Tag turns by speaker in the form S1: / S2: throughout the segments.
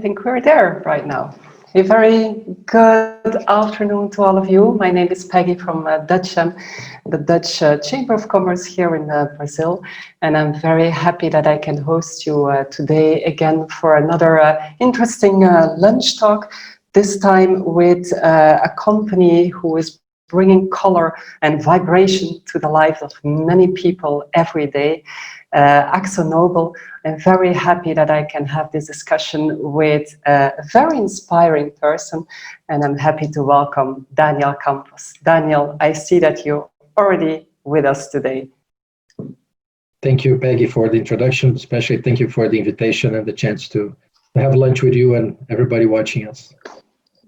S1: think we're there right now. A very good afternoon to all of you. My name is Peggy from Dutcham, the Dutch Chamber of Commerce here in Brazil. And I'm very happy that I can host you today again for another interesting lunch talk, this time with a company who is bringing color and vibration to the lives of many people every day. AkzoNobel. I'm very happy that I can have this discussion with a very inspiring person, and I'm happy to welcome Daniel Campos. Daniel, I see that you're already with us today.
S2: Thank you, Peggy, for the introduction. Especially thank you for the invitation and the chance to have lunch with you and everybody watching us.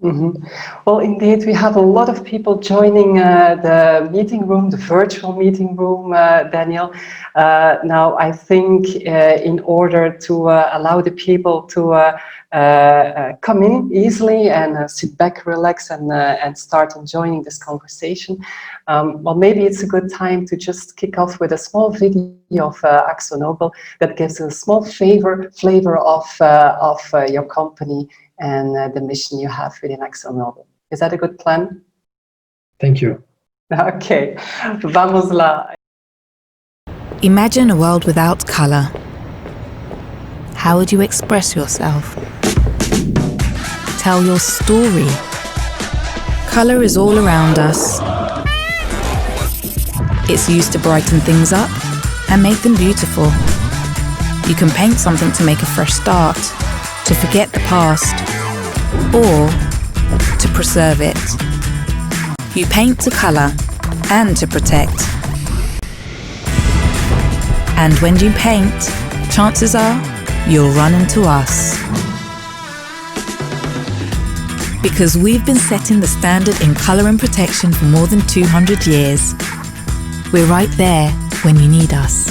S1: Mm-hmm. Well, indeed, we have a lot of people joining the meeting room, the virtual meeting room, Daniel. Now, I think in order to allow the people to come in easily and sit back, relax, and start enjoying this conversation, well, maybe it's a good time to just kick off with a small video of AkzoNobel that gives a small flavor of your company and the mission you have within AkzoNobel. Is that a good plan?
S2: Thank you.
S1: Okay, vamos lá.
S3: Imagine a world without color. How would you express yourself? Tell your story. Color is all around us. It's used to brighten things up and make them beautiful. You can paint something to make a fresh start, to forget the past, or to preserve it. You paint to colour and to protect. And when you paint, chances are you'll run into us. Because we've been setting the standard in colour and protection for more than 200 years. We're right there when you need us.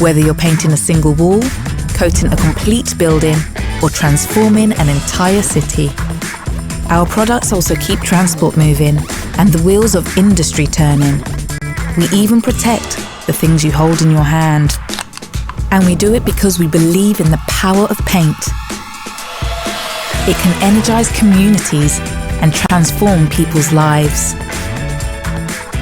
S3: Whether you're painting a single wall, coating a complete building, or transforming an entire city. Our products also keep transport moving and the wheels of industry turning. We even protect the things you hold in your hand. And we do it because we believe in the power of paint. It can energize communities and transform people's lives.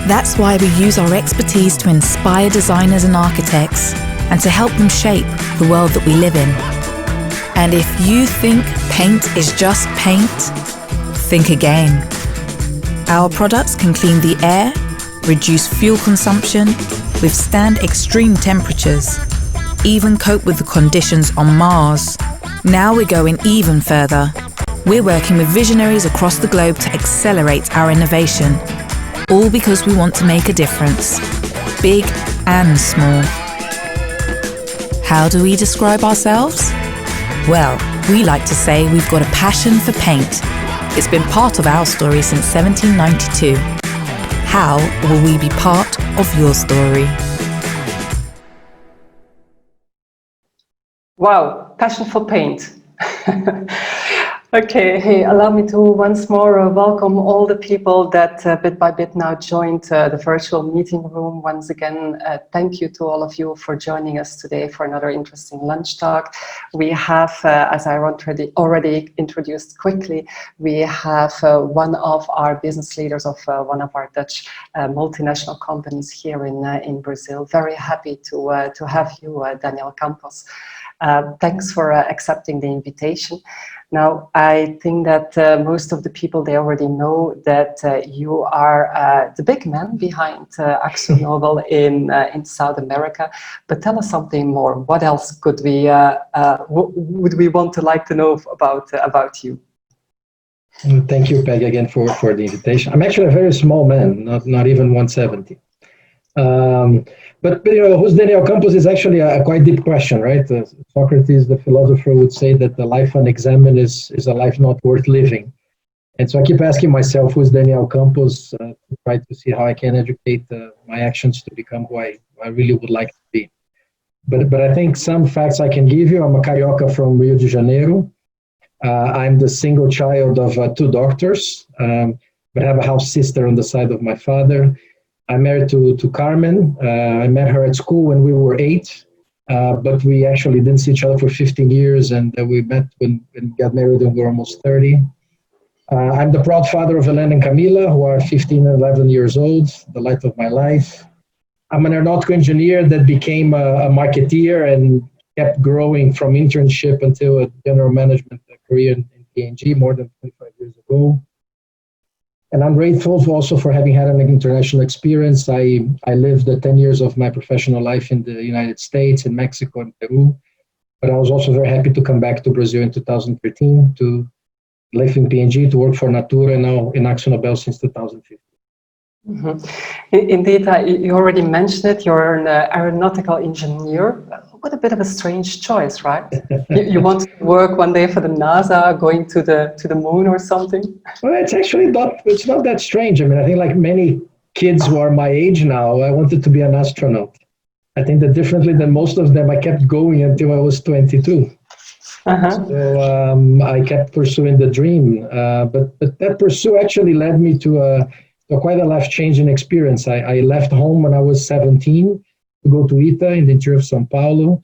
S3: That's why we use our expertise to inspire designers and architects and to help them shape the world that we live in. And if you think paint is just paint, think again. Our products can clean the air, reduce fuel consumption, withstand extreme temperatures, even cope with the conditions on Mars. Now we're going even further. We're working with visionaries across the globe to accelerate our innovation, all because we want to make a difference, big and small. How do we describe ourselves? Well, we like to say we've got a passion for paint. It's been part of our story since 1792. How will we be part of your story?
S1: Wow, passion for paint. Okay, hey, allow me to once more welcome all the people that bit by bit now joined the virtual meeting room. Once again, thank you to all of you for joining us today for another interesting lunch talk. We have, as I already introduced quickly, we have one of our business leaders of one of our Dutch multinational companies here in Brazil. Very happy to have you, Daniel Campos. Thanks for accepting the invitation. Now, I think that most of the people, they already know that you are the big man behind AkzoNobel in South America. But tell us something more. What else could we would we want to like to know about you?
S2: Thank you, Peg, again for the invitation. I'm actually a very small man, not even 170. But you know, who's Daniel Campos is actually a quite deep question, right? Socrates, the philosopher, would say that the life unexamined is a life not worth living. And so I keep asking myself, who's Daniel Campos, to try to see how I can educate my actions to become who I really would like to be. But I think some facts I can give you. I'm a carioca from Rio de Janeiro. I'm the single child of 2 doctors, but I have a house sister on the side of my father. I'm married to Carmen. I met her at school when we were 8. but we actually didn't see each other for 15 years, and we met when we got married when we were almost 30. I'm the proud father of Helena and Camila, who are 15 and 11 years old, the light of my life. I'm an aeronautical engineer that became a marketeer and kept growing from internship until a general management career in P&G more than 25 years ago. And I'm grateful also for having had an international experience. I lived 10 years of my professional life in the United States, in Mexico and Peru. But I was also very happy to come back to Brazil in 2013 to live in P&G, to work for Natura, and now in AkzoNobel since 2015.
S1: Mm-hmm. Indeed, you already mentioned it, you're an aeronautical engineer. What a bit of a strange choice, right? You want to work one day for the NASA, going to the moon or something?
S2: Well, it's not that strange. I mean, I think like many kids who are my age now, I wanted to be an astronaut. I think that differently than most of them, I kept going until I was 22.
S1: Uh-huh.
S2: So I kept pursuing the dream. But that pursuit actually led me to quite a life-changing experience. I left home when I was 17 to go to ITA in the interior of São Paulo.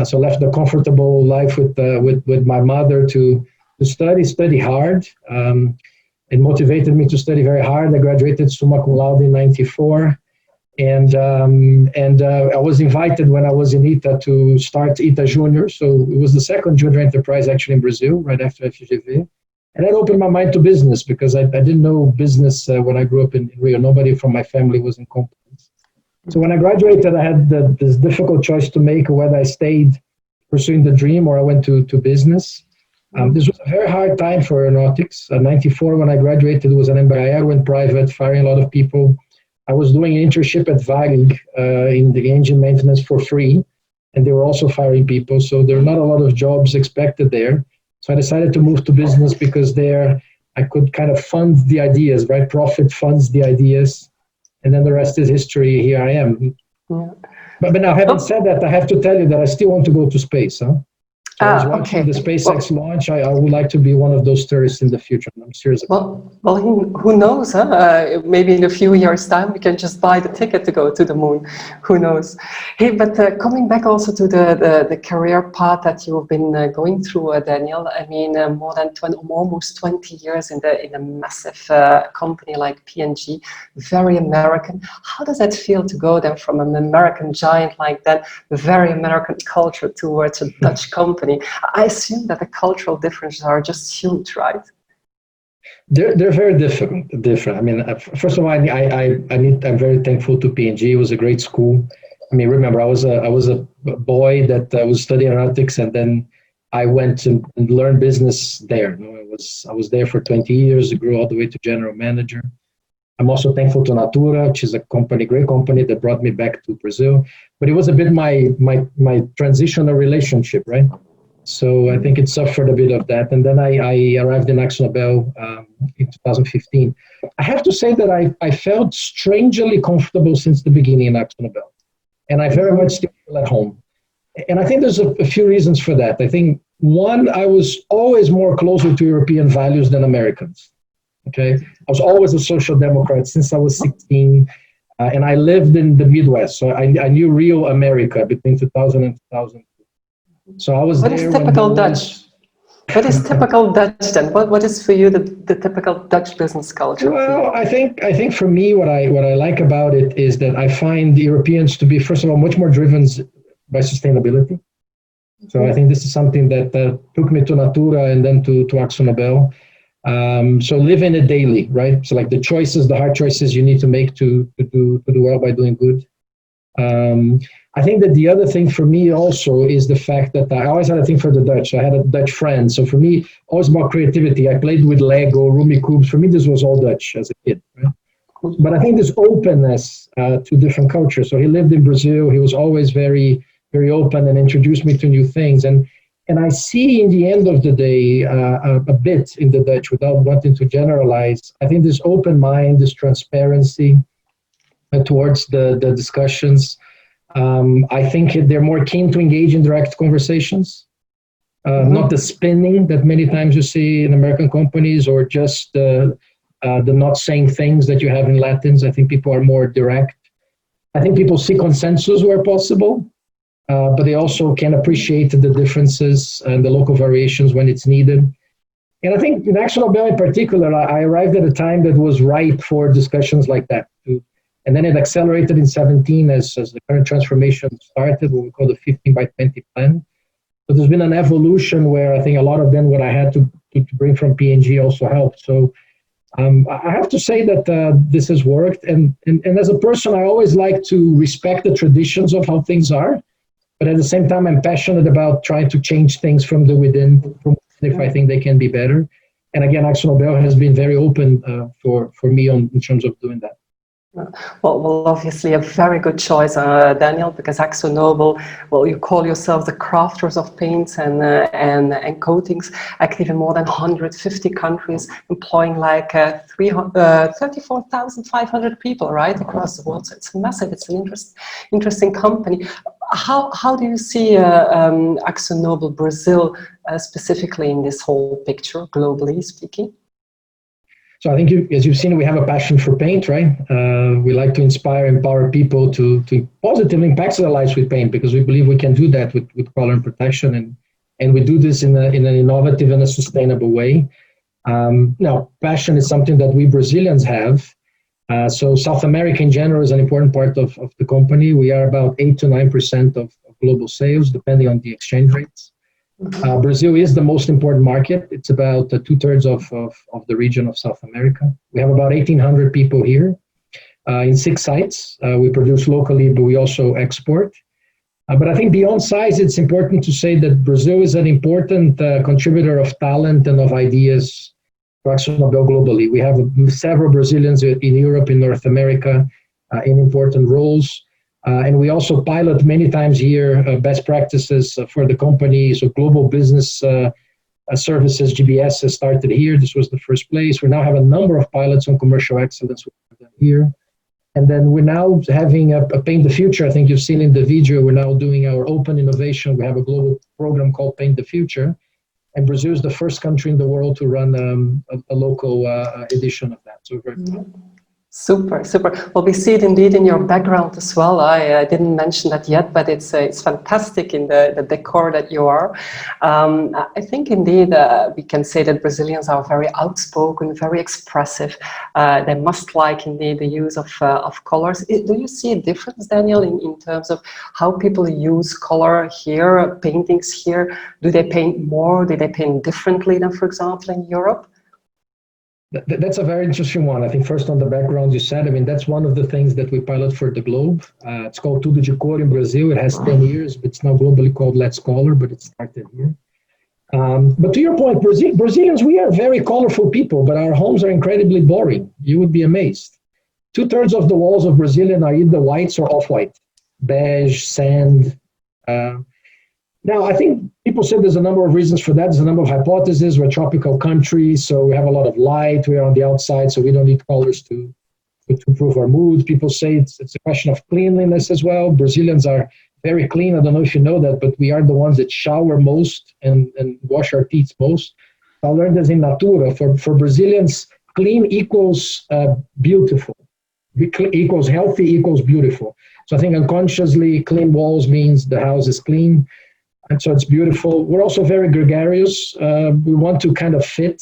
S2: So I left the comfortable life with my mother to study hard. It motivated me to study very hard. I graduated summa cum laude in 94. And I was invited when I was in ITA to start ITA Junior. So it was the second junior enterprise actually in Brazil, right after FGV. And that opened my mind to business because I didn't know business when I grew up in Rio. Nobody from my family was in companies. So when I graduated, I had this difficult choice to make whether I stayed pursuing the dream or I went to business. This was a very hard time for aeronautics. 94, when I graduated, it was an Embraer, went private, firing a lot of people. I was doing an internship at Varig in the engine maintenance for free, and they were also firing people. So there were not a lot of jobs expected there. So I decided to move to business because there I could kind of fund the ideas, right? Profit funds the ideas. And then the rest is history. Here I am. Yeah. But now, having said that, I have to tell you that I still want to go to space. So I was watching the SpaceX launch. I would like to be one of those tourists in the future. I'm serious about it.
S1: Well, who knows? Maybe in a few years' time, we can just buy the ticket to go to the moon. Who knows? Hey, but coming back also to the career path that you've been going through, Daniel. I mean, almost 20 years in a massive company like P&G, very American. How does that feel to go then from an American giant like that, very American culture, towards a Dutch company? I assume that the cultural differences are just huge, right?
S2: They're very different. I mean, first of all, I'm very thankful to P&G. It was a great school. I mean, remember, I was a boy that was studying aeronautics, and then I went and learned business there. You know, I was there for 20 years. I grew all the way to general manager. I'm also thankful to Natura, which is a great company that brought me back to Brazil. But it was a bit my transitional relationship, right? So I think it suffered a bit of that. And then I arrived in AkzoNobel in 2015. I have to say that I felt strangely comfortable since the beginning in AkzoNobel. And I very much still feel at home. And I think there's a few reasons for that. I think, one, I was always more closer to European values than Americans. Okay, I was always a social democrat since I was 16. And I lived in the Midwest. So I knew real America between 2000 and 2002. So I was
S1: What is typical Dutch? What is typical Dutch then? What is for you the typical Dutch business culture?
S2: Well, I think for me, what I like about it is that I find the Europeans to be, first of all, much more driven by sustainability. So I think this is something that took me to Natura and then to AkzoNobel. So living it daily, right? So like the hard choices you need to make to do well by doing good. I think that the other thing for me also is the fact that I always had a thing for the Dutch. I had a Dutch friend. So for me, always about creativity. I played with Lego, Rubik's Cubes. For me, this was all Dutch as a kid. Right? But I think this openness to different cultures. So he lived in Brazil. He was always very, very open and introduced me to new things. And I see in the end of the day a bit in the Dutch, without wanting to generalize, I think this open mind, this transparency towards the discussions. I think they're more keen to engage in direct conversations, not the spinning that many times you see in American companies, or just the not saying things that you have in Latins. I think people are more direct. I think people see consensus where possible. but they also can appreciate the differences and the local variations when it's needed. And I think in AkzoNobel in particular, I arrived at a time that was ripe for discussions like that. And then it accelerated in 2017 as the current transformation started, what we call the 15 by 20 plan. But there's been an evolution where I think a lot of then what I had to bring from P&G also helped. So I have to say that this has worked. And as a person, I always like to respect the traditions of how things are. But at the same time, I'm passionate about trying to change things from the within, if I think they can be better. And again, AkzoNobel has been very open for me in terms of doing that.
S1: Well, obviously a very good choice, Daniel, because AkzoNobel, well, you call yourselves the crafters of paints and coatings, active in more than 150 countries, employing like 34,500 people, right, across the world. So it's massive. It's an interesting company. How do you see AkzoNobel Brazil specifically in this whole picture, globally speaking?
S2: So I think, as you've seen, we have a passion for paint, right? We like to inspire, empower people to positively impact their lives with paint, because we believe we can do that with color and protection, and we do this in an innovative and a sustainable way. Now, passion is something that we Brazilians have. So South America in general is an important part of the company. We are about 8 to 9% of global sales, depending on the exchange rates. Brazil is the most important market. It's about 2/3 of the region of South America. We have about 1,800 people here in 6 sites. We produce locally, but we also export. But I think beyond size, it's important to say that Brazil is an important contributor of talent and of ideas to AkzoNobel globally. We have several Brazilians in Europe, in North America, in important roles. And we also pilot many times here best practices for the company. So global business services, GBS, has started here. This was the first place. We now have a number of pilots on commercial excellence here. And then we're now having a Paint the Future. I think you've seen in the video, we're now doing our open innovation. We have a global program called Paint the Future. And Brazil is the first country in the world to run a local edition of that. So very proud.
S1: Super, super. Well, we see it indeed in your background as well. I didn't mention that yet, but it's fantastic in the decor that you are. I think indeed we can say that Brazilians are very outspoken, very expressive. They must like indeed the use of colors. Do you see a difference, Daniel, in terms of how people use color here, paintings here? Do they paint more? Do they paint differently than, for example, in Europe?
S2: That's a very interesting one. I think first on the background you said, I mean, that's one of the things that we pilot for the globe. It's called Tudo de Cor in Brazil. It has 10 years, but it's now globally called Let's Color, but it started here. But to your point, Brazilians, we are very colorful people, but our homes are incredibly boring. You would be amazed. 2/3 of the walls of Brazilian are either whites or off-white, beige, sand. Now, I think people say there's a number of reasons for that. There's a number of hypotheses. We're a tropical country, so we have a lot of light. We're on the outside, so we don't need colors to improve our mood. People say it's a question of cleanliness as well. Brazilians are very clean. I don't know if you know that, but we are the ones that shower most and wash our teeth most. I learned this in Natura. For Brazilians, clean equals beautiful. Equals healthy equals beautiful. So I think unconsciously, clean walls means the house is clean. And so it's beautiful. We're also very gregarious. We want to kind of fit.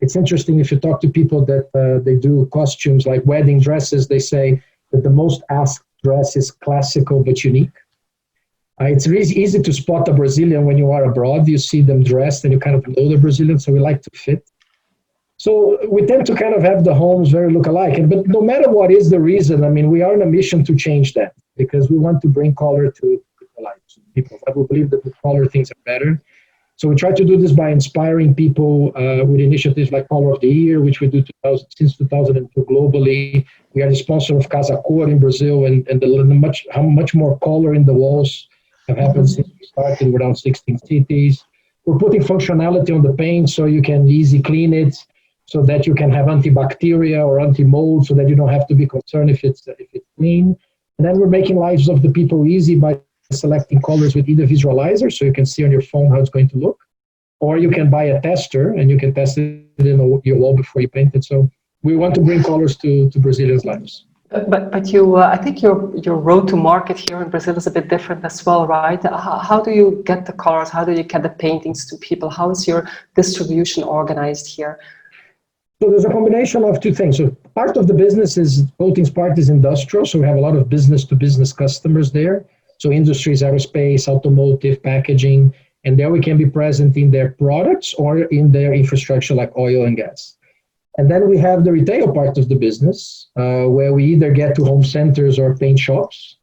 S2: It's interesting if you talk to people that they do costumes like wedding dresses, they say that the most asked dress is classical but unique. It's really easy to spot a Brazilian when you are abroad. You see them dressed and you kind of know they're Brazilian, so we like to fit. So we tend to kind of have the homes very look-alike. But no matter what is the reason, I mean, we are on a mission to change that because we want to bring color to lives of people. I will believe that with color things are better. So we try to do this by inspiring people with initiatives like Color of the Year, which we do since 2002 globally. We are the sponsor of Casa Cor in Brazil, and how much more color in the walls have happened since we started. We're around 16 cities. We're putting functionality on the paint so you can easily clean it, so that you can have antibacteria or anti-mold, so that you don't have to be concerned if it's clean. And then we're making lives of the people easy by selecting colors with either visualizer, so you can see on your phone how it's going to look, or you can buy a tester and you can test it in your wall before you paint it. So we want to bring colors to Brazilians' lives.
S1: But you, I think your road to market here in Brazil is a bit different as well, right? How do you get the colors? How do you get the paintings to people? How is your distribution organized here?
S2: So there's a combination of two things. So part of the business is, coatings part is industrial, so we have a lot of business-to-business customers there. So industries, aerospace, automotive, packaging, and there we can be present in their products or in their infrastructure like oil and gas. And then we have the retail part of the business, where we either get to home centers or paint shops.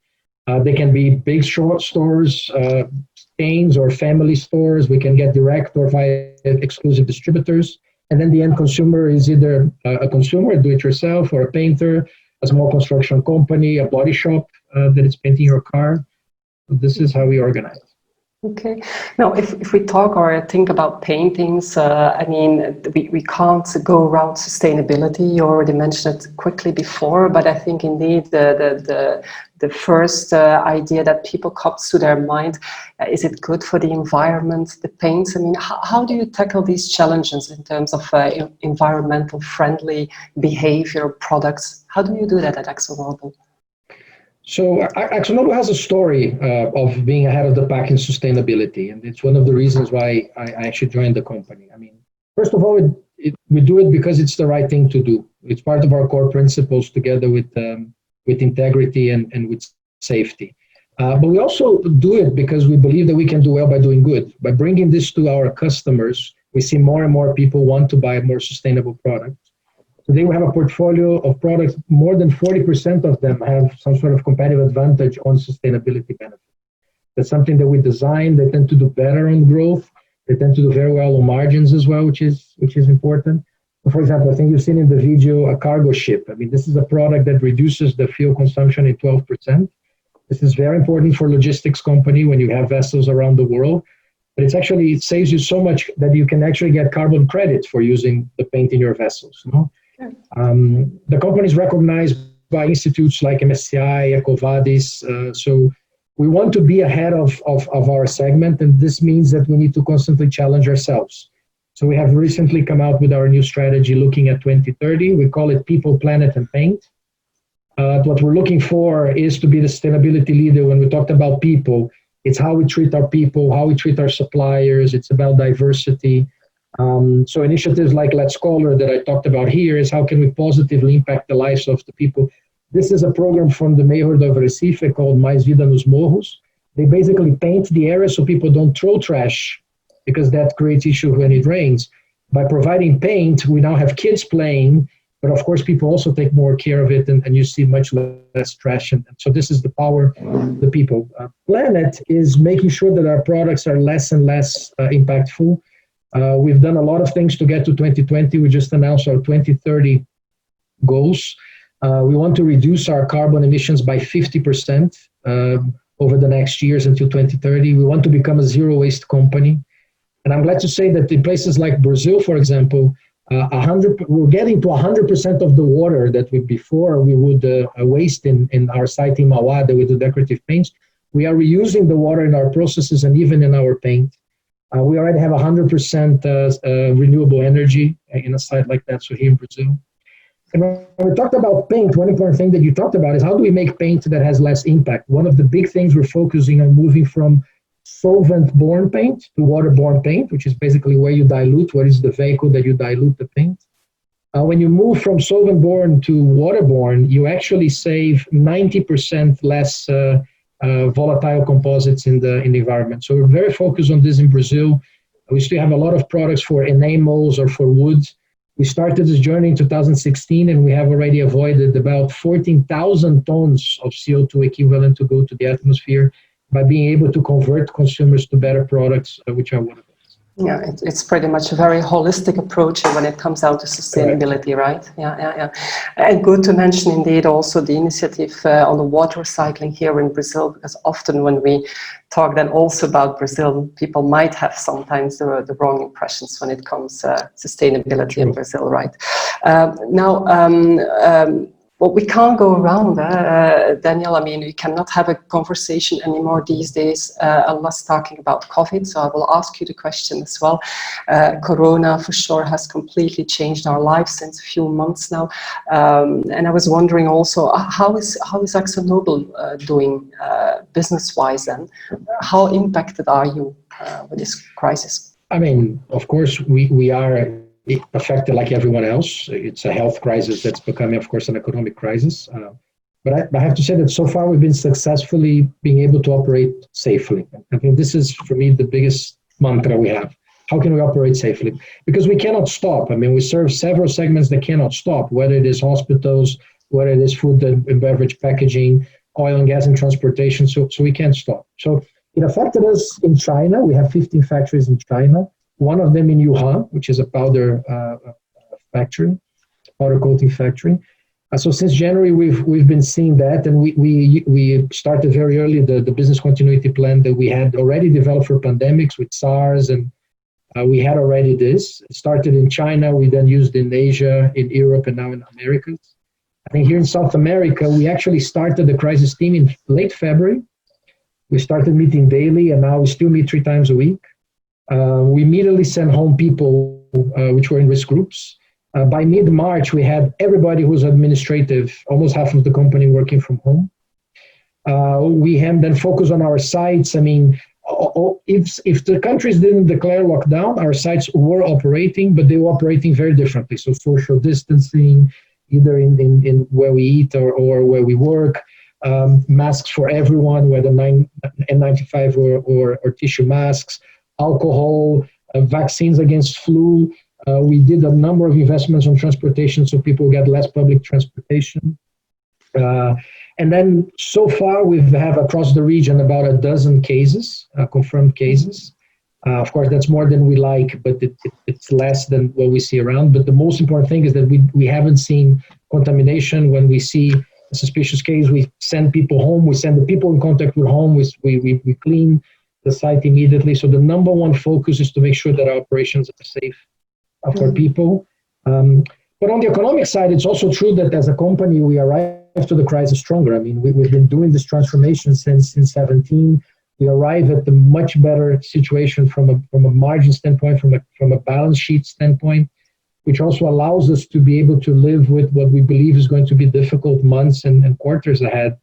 S2: They can be big stores, chains or family stores. We can get direct or via exclusive distributors. And then the end consumer is either a consumer, do-it-yourself, or a painter, a small construction company, a body shop that is painting your car. So this is how we organize.
S1: Okay. Now, if we talk or think about paintings, I mean, we can't go around sustainability. You already mentioned it quickly before, but I think indeed the first idea that people comes to their mind, is it good for the environment, the paints? I mean, how do you tackle these challenges in terms of environmental friendly behavior products? How do you do that at AkzoNobel?
S2: So AkzoNobel has a story of being ahead of the pack in sustainability, and it's one of the reasons why I actually joined the company. I mean, first of all, we do it because it's the right thing to do. It's part of our core principles, together with integrity and with safety. But we also do it because we believe that we can do well by doing good. By bringing this to our customers, we see more and more people want to buy more sustainable products. Today we have a portfolio of products, more than 40% of them have some sort of competitive advantage on sustainability benefits. That's something that we design. They tend to do better on growth. They tend to do very well on margins as well, which is important. For example, I think you've seen in the video a cargo ship. I mean, this is a product that reduces the fuel consumption in 12%. This is very important for logistics company when you have vessels around the world. But it saves you so much that you can actually get carbon credits for using the paint in your vessels. You know? The company is recognized by institutes like MSCI, EcoVadis. So we want to be ahead of our segment, and this means that we need to constantly challenge ourselves. So we have recently come out with our new strategy looking at 2030. We call it People, Planet, and Paint. What we're looking for is to be the sustainability leader. When we talked about people, it's how we treat our people, how we treat our suppliers. It's about diversity. So initiatives like Let's Color that I talked about here is how can we positively impact the lives of the people. This is a program from the Mayorhood of Recife called Mais Vida nos Morros. They basically paint the area so people don't throw trash, because that creates issue when it rains. By providing paint, we now have kids playing, but of course people also take more care of it, and you see much less trash. And so this is the power of the people. Planet is making sure that our products are less and less impactful. We've done a lot of things to get to 2020. We just announced our 2030 goals. We want to reduce our carbon emissions by 50% over the next years until 2030. We want to become a zero waste company. And I'm glad to say that in places like Brazil, for example, we're getting to 100% of the water that before we would waste in our site in Mauá that we do decorative paints. We are reusing the water in our processes and even in our paint. We already have 100% renewable energy in a site like that, so here in Brazil. And when we talked about paint, one important thing that you talked about is how do we make paint that has less impact? One of the big things we're focusing on moving from solvent-borne paint to water-borne paint, which is basically where you dilute, what is the vehicle that you dilute the paint. When you move from solvent-borne to waterborne, you actually save 90% less volatile composites in the environment. So we're very focused on this in Brazil. We still have a lot of products for enamels or for woods. We started this journey in 2016, and we have already avoided about 14,000 tons of CO2 equivalent to go to the atmosphere by being able to convert consumers to better products, which are one of them.
S1: Yeah, it's pretty much a very holistic approach when it comes down to sustainability, right? Yeah. And good to mention indeed also the initiative on the water recycling here in Brazil, because often when we talk then also about Brazil, people might have sometimes the wrong impressions when it comes to sustainability in Brazil, right? Well, we can't go around, Daniel. I mean, we cannot have a conversation anymore these days unless talking about COVID. So I will ask you the question as well. Corona, for sure, has completely changed our lives since a few months now. And I was wondering also, how is AkzoNobel doing business-wise then? How impacted are you with this crisis?
S2: I mean, of course, we are affected like everyone else. It's a health crisis that's becoming, of course, an economic crisis. But I have to say that so far we've been successfully being able to operate safely. I think this is, for me, the biggest mantra we have. How can we operate safely? Because we cannot stop. I mean, we serve several segments that cannot stop, whether it is hospitals, whether it is food and beverage packaging, oil and gas and transportation. So we can't stop. So it affected us in China. We have 15 factories in China. One of them in Wuhan, which is a powder factory, powder coating factory. So since January, we've been seeing that, and we started very early the business continuity plan that we had already developed for pandemics with SARS, and we had already this. It started in China, we then used in Asia, in Europe, and now in Americas. I think here in South America, we actually started the crisis team in late February. We started meeting daily, and now we still meet 3 times a week. We immediately sent home people which were in risk groups. By mid-March, we had everybody who was administrative, almost half of the company working from home. We had then focused on our sites. I mean, if the countries didn't declare lockdown, our sites were operating, but they were operating very differently. So social distancing, either in where we eat or where we work, masks for everyone, whether N95 or tissue masks, alcohol, vaccines against flu. We did a number of investments on transportation so people get less public transportation. And then so far we have across the region about 12 cases, confirmed cases. Of course, that's more than we like, but it's less than what we see around. But the most important thing is that we haven't seen contamination. When we see a suspicious case, we send people home. We send the people in contact with home. We clean the site immediately. So the number one focus is to make sure that our operations are safe for people. But on the economic side, it's also true that as a company, we arrived to the crisis stronger. I mean, we've been doing this transformation since 2017. We arrive at the much better situation from a margin standpoint, from a balance sheet standpoint, which also allows us to be able to live with what we believe is going to be difficult months and quarters ahead,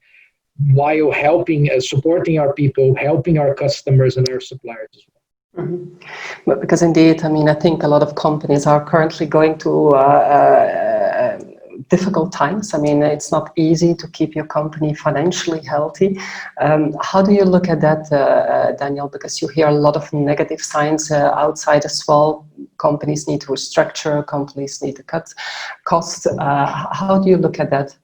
S2: while helping, supporting our people, helping our customers and our suppliers as well.
S1: Mm-hmm. But because indeed, I mean, I think a lot of companies are currently going to difficult times. I mean, it's not easy to keep your company financially healthy. How do you look at that, Daniel? Because you hear a lot of negative signs outside as well. Companies need to restructure, companies need to cut costs. How do you look at that?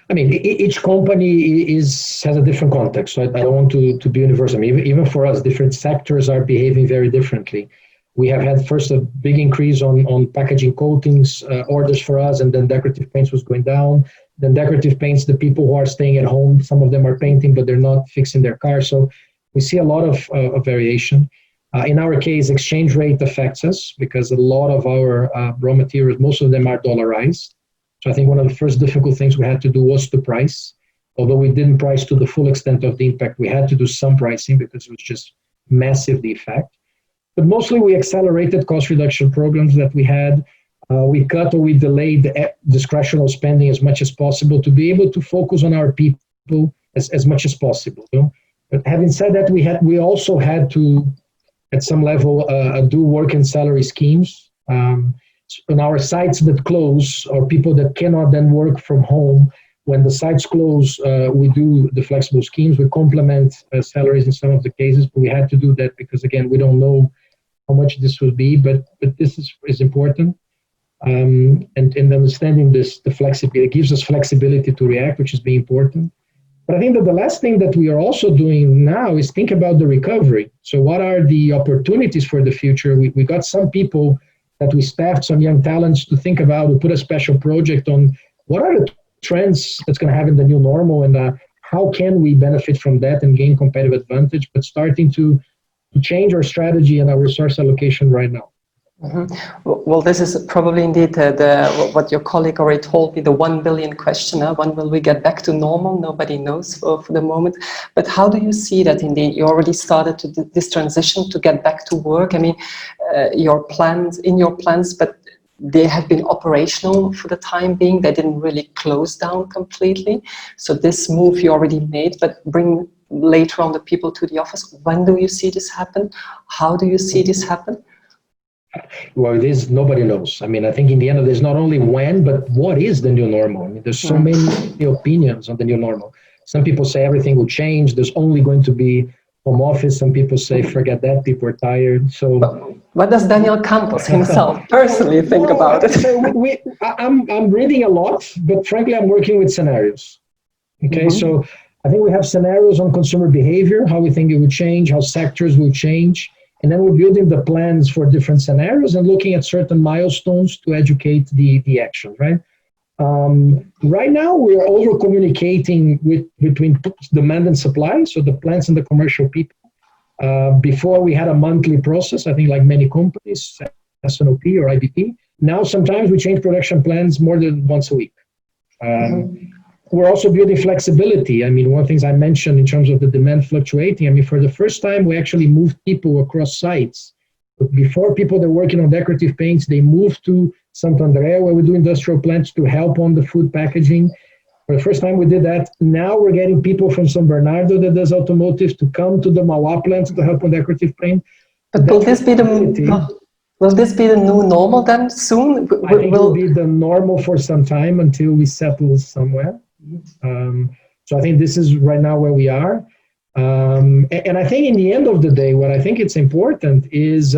S2: I mean, each company has a different context, so I don't want to be universal. I mean, even for us, different sectors are behaving very differently. We have had first a big increase on packaging coatings orders for us, and then decorative paints was going down. Then decorative paints, the people who are staying at home, some of them are painting, but they're not fixing their cars. So we see a lot of variation. In our case, exchange rate affects us because a lot of our raw materials, most of them are dollarized. So I think one of the first difficult things we had to do was to price. Although we didn't price to the full extent of the impact, we had to do some pricing because it was just massive, the effect. But mostly we accelerated cost reduction programs that we had. We cut or we delayed discretionary spending as much as possible to be able to focus on our people as much as possible. You know? But having said that, we also had to, at some level, do work and salary schemes. On our sites that close, or people that cannot then work from home, when the sites close, we do the flexible schemes. We complement salaries in some of the cases, but we had to do that because, again, we don't know how much this will be, but this is important. And understanding this, the flexibility, it gives us flexibility to react, which is very important. But I think that the last thing that we are also doing now is think about the recovery. So what are the opportunities for the future? We got some people that we staffed, some young talents to think about. We put a special project on what are the trends that's going to have in the new normal, and how can we benefit from that and gain competitive advantage, but starting to change our strategy and our resource allocation right now.
S1: Well, this is probably indeed what your colleague already told me, the 1 billion question. When will we get back to normal? Nobody knows for the moment. But how do you see that indeed? You already started this transition to get back to work. I mean, your plans, but they have been operational for the time being. They didn't really close down completely. So this move you already made, but bring later on the people to the office. When do you see this happen? How do you see this happen?
S2: Well, nobody knows. I mean, I think in the end, there's not only when, but what is the new normal? I mean, there's so many opinions on the new normal. Some people say everything will change. There's only going to be home office. Some people say, forget that, people are tired. So,
S1: what does Daniel Campos himself personally think about it?
S2: So I'm reading a lot, but frankly, I'm working with scenarios. Okay, so I think we have scenarios on consumer behavior, how we think it will change, how sectors will change. And then we're building the plans for different scenarios and looking at certain milestones to educate the action, right? Right now, we're over communicating between demand and supply, so the plants and the commercial people. Before we had a monthly process, I think like many companies, AkzoNobel or IBP. Now, sometimes we change production plans more than once a week. We're also building flexibility. I mean, one of the things I mentioned in terms of the demand fluctuating, I mean, for the first time, we actually moved people across sites. But before, people that were working on decorative paints, they moved to Santander, where we do industrial plants to help on the food packaging. For the first time, we did that. Now we're getting people from San Bernardo that does automotive to come to the Mauá plants to help on decorative paint.
S1: But will this be the new normal then soon?
S2: I think it will be the normal for some time until we settle somewhere. So I think this is right now where we are. And I think in the end of the day, what I think it's important is,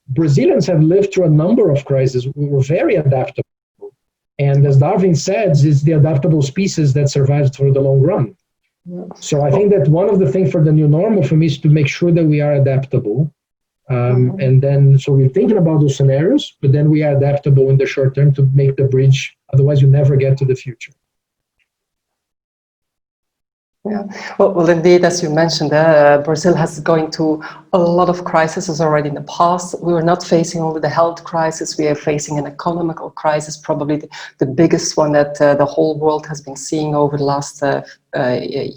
S2: Brazilians have lived through a number of crises. We're very adaptable. And as Darwin says, it's the adaptable species that survives for the long run. So I think that one of the things for the new normal for me is to make sure that we are adaptable. And then, so we're thinking about those scenarios, but then we are adaptable in the short term to make the bridge. Otherwise, you never get to the future.
S1: Yeah, well, indeed, as you mentioned, Brazil has going through a lot of crises already in the past. We were not facing only the health crisis, we are facing an economical crisis, probably the biggest one that the whole world has been seeing over the last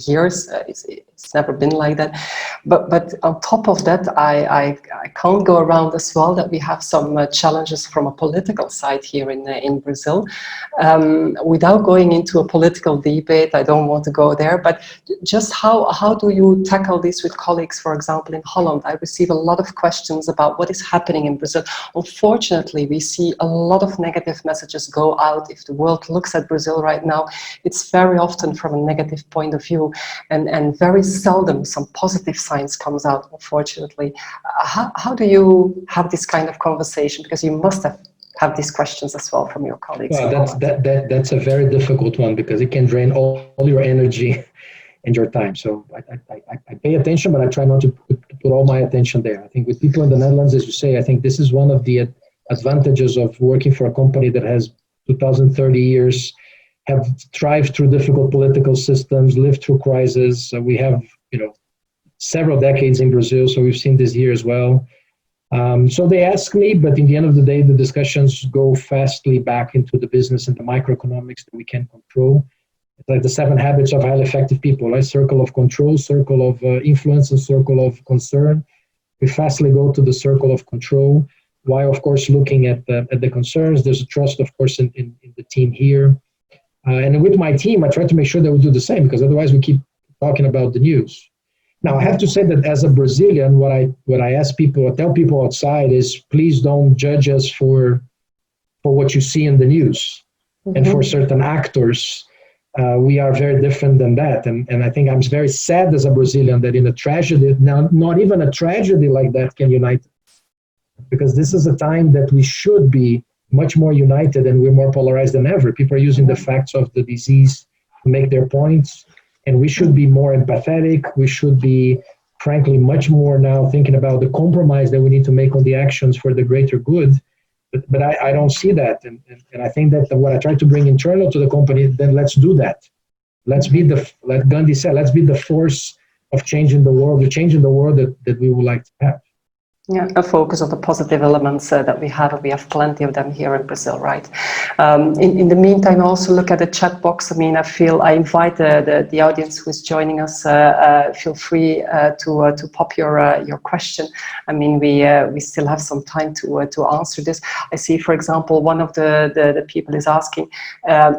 S1: years. It's never been like that. But on top of that, I can't go around as well that we have some challenges from a political side here in Brazil. Without going into a political debate, I don't want to go there, but just how do you tackle this with colleagues, for example, in Holland? I receive a lot of questions about what is happening in Brazil. Unfortunately, we see a lot of negative messages go out. If the world looks at Brazil right now, it's very often from a negative point of view, and very seldom some positive signs comes out, unfortunately. How do you have this kind of conversation? Because you must have these questions as well from your colleagues.
S2: Well, that's a very difficult one, because it can drain all your energy and your time. So I pay attention, but I try not to put all my attention there. I think with people in the Netherlands, as you say, I think this is one of the advantages of working for a company that has 2,030 years, have thrived through difficult political systems, lived through crises. We have, several decades in Brazil, so we've seen this here as well. So they ask me, but in the end of the day, the discussions go fastly back into the business and the microeconomics that we can control. It's like the 7 habits of highly effective people, right? Circle of control, circle of influence, and circle of concern. We fastly go to the circle of control, while of course looking at the concerns. There's a trust, of course, in the team here. And with my team, I try to make sure that we do the same, because otherwise we keep talking about the news. Now, I have to say that as a Brazilian, what I ask people, I tell people outside is, please don't judge us for what you see in the news. And for certain actors, we are very different than that. And I think I'm very sad as a Brazilian that in a tragedy, now not even a tragedy like that can unite. Because this is a time that we should be much more united, and we're more polarized than ever. People are using the facts of the disease to make their points. And we should be more empathetic. We should be, frankly, much more now thinking about the compromise that we need to make on the actions for the greater good. But I don't see that. And I think that what I try to bring internal to the company, then let's do that. Let's be like Gandhi said, let's be the force of changing the world, that we would like to have.
S1: Yeah, a focus on the positive elements that we have, and we have plenty of them here in Brazil, right? In the meantime, also look at the chat box. I mean, I invite the audience who is joining us. Feel free to pop your question. I mean, we still have some time to answer this. I see, for example, one of the people is asking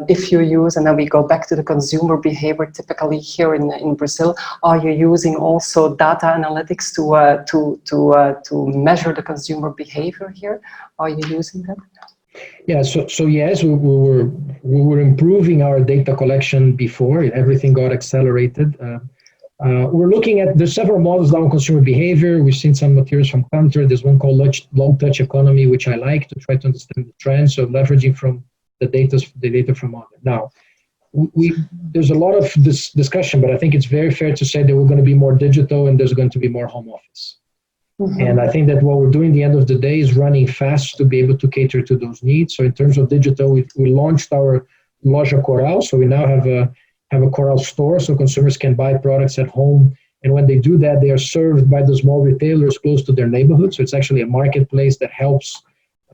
S1: if you use, and then we go back to the consumer behavior. Typically here in Brazil, are you using also data analytics to measure the consumer behavior here? Are you using that?
S2: Yeah, so yes, we were improving our data collection before everything got accelerated. We're looking at, there's several models now on consumer behavior. We've seen some materials from Cantor. There's one called low touch economy, which I like to try to understand the trends. So leveraging from the data from other. Now, there's a lot of this discussion, but I think it's very fair to say that we're going to be more digital and there's going to be more home office. Mm-hmm. And I think that what we're doing at the end of the day is running fast to be able to cater to those needs. So in terms of digital, we launched our Loja Coral. So we now have a Coral store, so consumers can buy products at home. And when they do that, they are served by the small retailers close to their neighborhood. So it's actually a marketplace that helps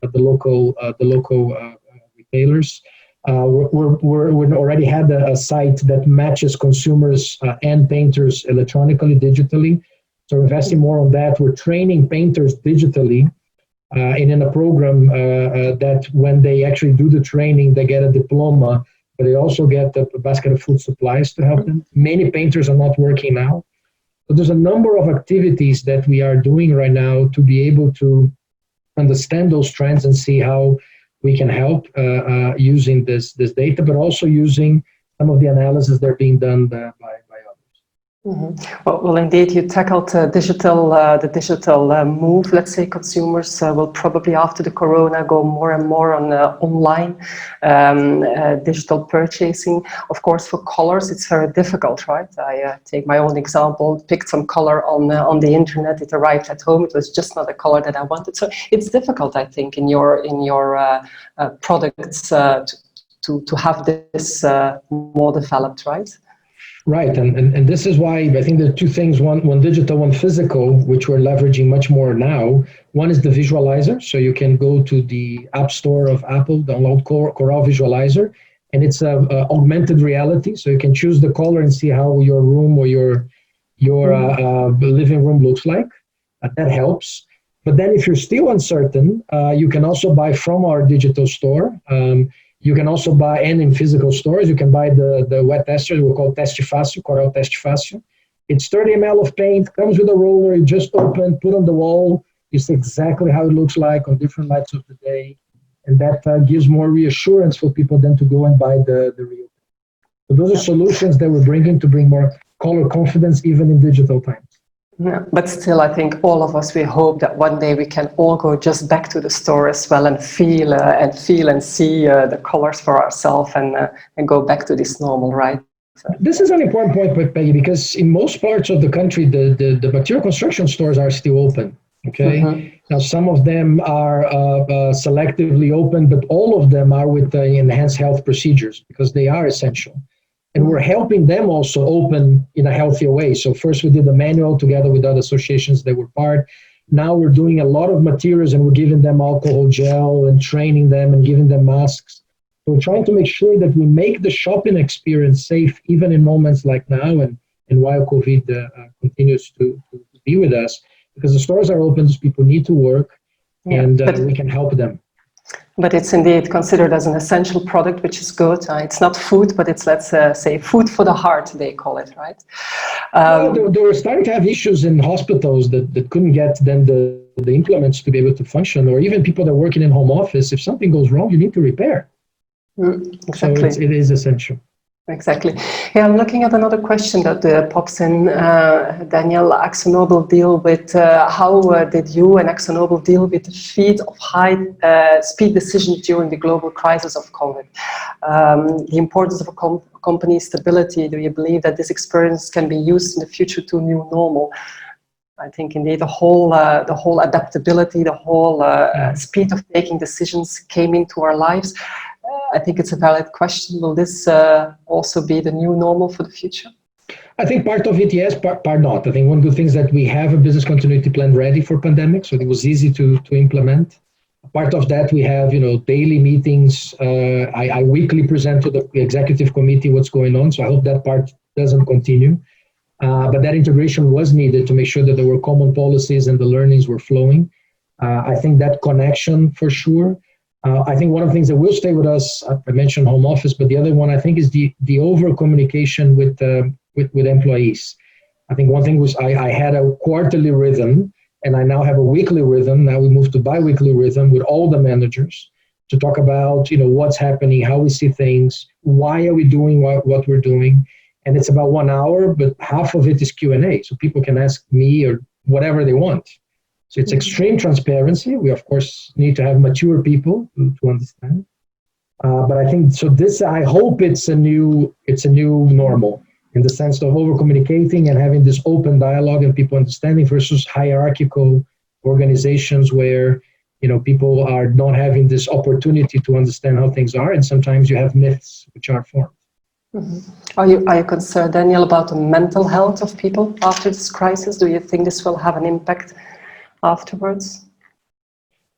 S2: the local retailers. We already had a site that matches consumers and painters electronically, digitally. So we're investing more on that. We're training painters digitally and in a program that when they actually do the training, they get a diploma, but they also get a basket of food supplies to help them. Many painters are not working now. So there's a number of activities that we are doing right now to be able to understand those trends and see how we can help using this data, but also using some of the analysis that are being done by others.
S1: Mm-hmm. Well, indeed, you tackled the digital move. Let's say consumers will probably, after the corona, go more and more on online digital purchasing. Of course, for colors, it's very difficult, right? I take my own example, picked some color on the internet, it arrived at home, it was just not the color that I wanted. So it's difficult, I think, in your products to have this more developed, right?
S2: Right, and this is why I think there are two things, one digital, one physical, which we're leveraging much more now. One is the visualizer, so you can go to the App Store of Apple, download Coral Visualizer, and it's augmented reality, so you can choose the color and see how your room or your living room looks like. That helps. But then if you're still uncertain, you can also buy from our digital store. You can also buy, and in physical stores, you can buy the wet tester, we call Teste Fácil, Coral Teste Fácil. It's 30 ml of paint, comes with a roller, you just open, put on the wall, you see exactly how it looks like on different lights of the day. And that gives more reassurance for people than to go and buy the real. So those are solutions that we're bringing to bring more color confidence even in digital times.
S1: Yeah, but still, I think all of us, we hope that one day we can all go just back to the store as well and feel and see the colors for ourselves and go back to this normal, right?
S2: This is an important point, Peggy, because in most parts of the country, the material construction stores are still open. Okay. Mm-hmm. Now, some of them are selectively open, but all of them are with enhanced health procedures because they are essential. And we're helping them also open in a healthier way. So first we did the manual together with other associations that were part. Now we're doing a lot of materials and we're giving them alcohol gel and training them and giving them masks. So we're trying to make sure that we make the shopping experience safe, even in moments like now and while COVID continues to be with us, because the stores are open, people need to work, and we can help them.
S1: But it's indeed considered as an essential product, which is good. It's not food, but it's, let's say, food for the heart, they call it, right?
S2: They were starting to have issues in hospitals that couldn't get then the implements to be able to function, or even people that are working in home office. If something goes wrong, you need to repair.
S1: Exactly.
S2: So it is essential.
S1: Exactly. Yeah, I'm looking at another question that pops in. Daniel, AkzoNobel deal with how did you and AkzoNobel deal with the feat of high-speed decisions during the global crisis of COVID? The importance of a company's stability. Do you believe that this experience can be used in the future to a new normal? I think indeed the whole adaptability, the whole speed of taking decisions came into our lives. I think it's a valid question. Will this also be the new normal for the future?
S2: I think part of it, yes, part not. I think one good thing is that we have a business continuity plan ready for pandemic, so it was easy to implement. Part of that, we have, daily meetings. I weekly present to the executive committee what's going on, so I hope that part doesn't continue. But that integration was needed to make sure that there were common policies and the learnings were flowing. I think that connection for sure. I think one of the things that will stay with us, I mentioned home office, but the other one I think is the over communication with employees. I think one thing was I had a quarterly rhythm, and I now have a weekly rhythm. Now we moved to bi-weekly rhythm with all the managers to talk about what's happening, how we see things, why are we doing what we're doing. And it's about 1 hour, but half of it is Q&A. So people can ask me or whatever they want. So it's extreme transparency. We, of course, need to have mature people to understand. But I think, so this, I hope it's a new normal in the sense of over-communicating and having this open dialogue and people understanding versus hierarchical organizations where, people are not having this opportunity to understand how things are. And sometimes you have myths which are formed.
S1: Mm-hmm. Are you concerned, Daniel, about the mental health of people after this crisis? Do you think this will have an impact afterwards?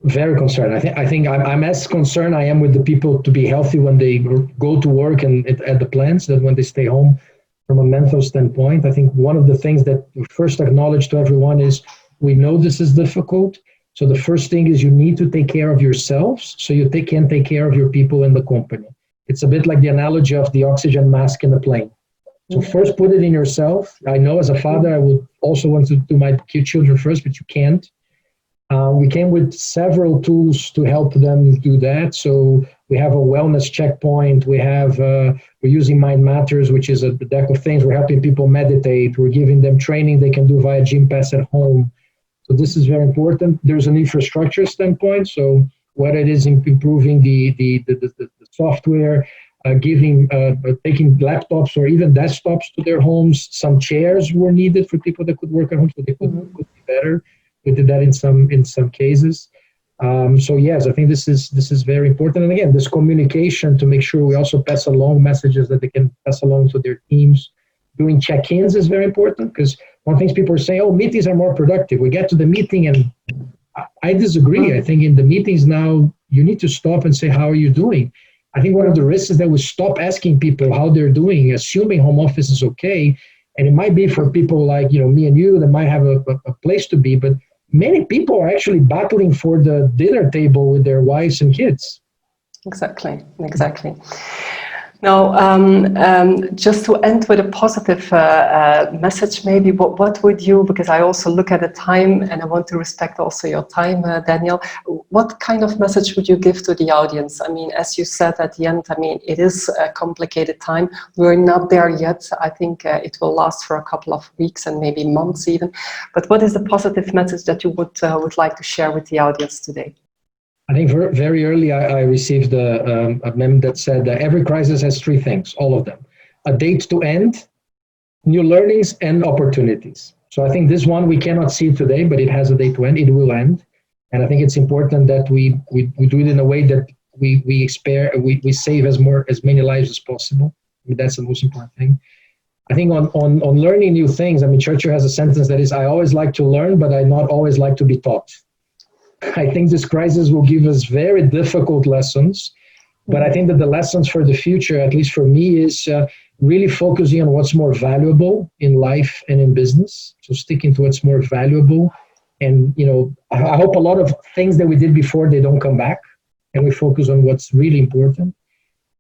S2: Very concerned. I think I'm as concerned I am with the people to be healthy when they go to work and at the plants than when they stay home from a mental standpoint. I think one of the things that we first acknowledge to everyone is we know this is difficult. So the first thing is you need to take care of yourselves so you can take care of your people in the company. It's a bit like the analogy of the oxygen mask in the plane. So first put it in yourself. I know as a father, I would also want to do my children first, but you can't. We came with several tools to help them do that. So we have a wellness checkpoint. We're using Mind Matters, which is a deck of things. We're helping people meditate. We're giving them training they can do via Gympass at home. So this is very important. There's an infrastructure standpoint. So whether it is improving the software, taking laptops or even desktops to their homes. Some chairs were needed for people that could work at home, so they could be better. We did that in some cases. So yes, I think this is very important. And again, this communication to make sure we also pass along messages that they can pass along to their teams. Doing check-ins is very important because one thing people are saying, meetings are more productive. We get to the meeting and I disagree. I think in the meetings now, you need to stop and say, how are you doing? I think one of the risks is that we stop asking people how they're doing, assuming home office is okay. And it might be for people like, me and you that might have a place to be, but many people are actually battling for the dinner table with their wives and kids.
S1: Exactly. Now, just to end with a positive message, maybe, what would you, because I also look at the time and I want to respect also your time, Daniel, what kind of message would you give to the audience? I mean, as you said at the end, it is a complicated time. We're not there yet. I think it will last for a couple of weeks and maybe months even. But what is the positive message that you would like to share with the audience today?
S2: I think very early I received a memo that said that every crisis has three things, all of them. A date to end, new learnings, and opportunities. So I think this one we cannot see today, but it has a date to end, it will end. And I think it's important that we do it in a way that we save as many lives as possible. I mean, that's the most important thing. I think on learning new things, Churchill has a sentence that is, I always like to learn, but I not always like to be taught. I think this crisis will give us very difficult lessons, but I think that the lessons for the future, at least for me, is really focusing on what's more valuable in life and in business. So sticking to what's more valuable. And, I hope a lot of things that we did before, they don't come back and we focus on what's really important.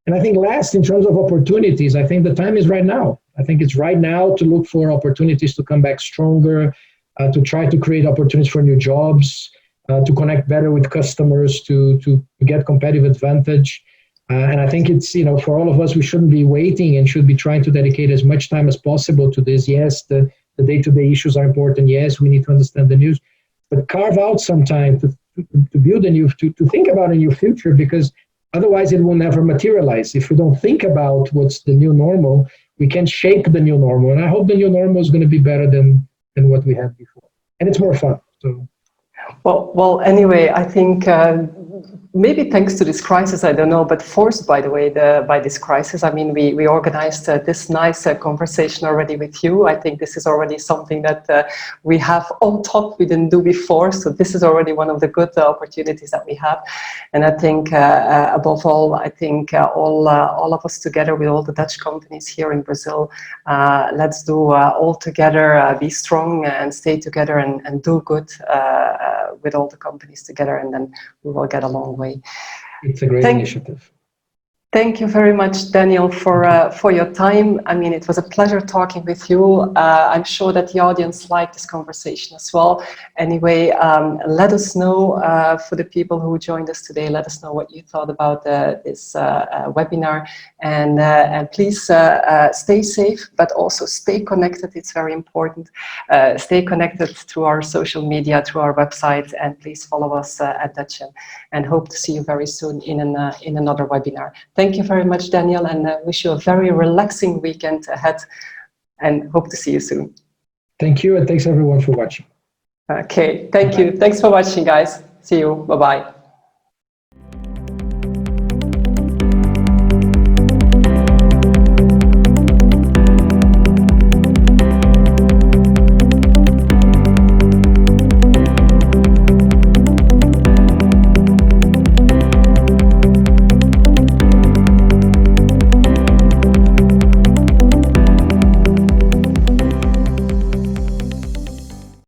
S2: And I think last, in terms of opportunities, I think the time is right now. I think it's right now to look for opportunities to come back stronger, to try to create opportunities for new jobs, to connect better with customers, to get competitive advantage. And I think it's, for all of us, we shouldn't be waiting and should be trying to dedicate as much time as possible to this. Yes, the day-to-day issues are important. Yes, we need to understand the news, but carve out some time to build to think about a new future, because otherwise it will never materialize. If we don't think about what's the new normal, we can't shape the new normal. And I hope the new normal is going to be better than what we had before. And it's more fun. So.
S1: Well, anyway, I think maybe thanks to this crisis, I don't know, but forced, by the way, by this crisis. I mean, we organized this nice conversation already with you. I think this is already something that we have on top we didn't do before. So this is already one of the good opportunities that we have. And I think above all, I think all of us together with all the Dutch companies here in Brazil, let's do all together, be strong and stay together and do good with all the companies together, and then we will get a long way.
S2: It's a great initiative.
S1: Thank you very much, Daniel, for your time. I mean, it was a pleasure talking with you. I'm sure that the audience liked this conversation as well. Anyway, let us know, for the people who joined us today, let us know what you thought about this webinar. And please stay safe, but also stay connected. It's very important. Stay connected through our social media, through our website, and please follow us at Dutcham. And hope to see you very soon in another webinar. Thank you very much, Daniel, and wish you a very relaxing weekend ahead, and hope to see you soon.
S2: Thank you, and thanks everyone for watching.
S1: Okay, thank you. Thanks for watching, guys. See you. Bye-bye.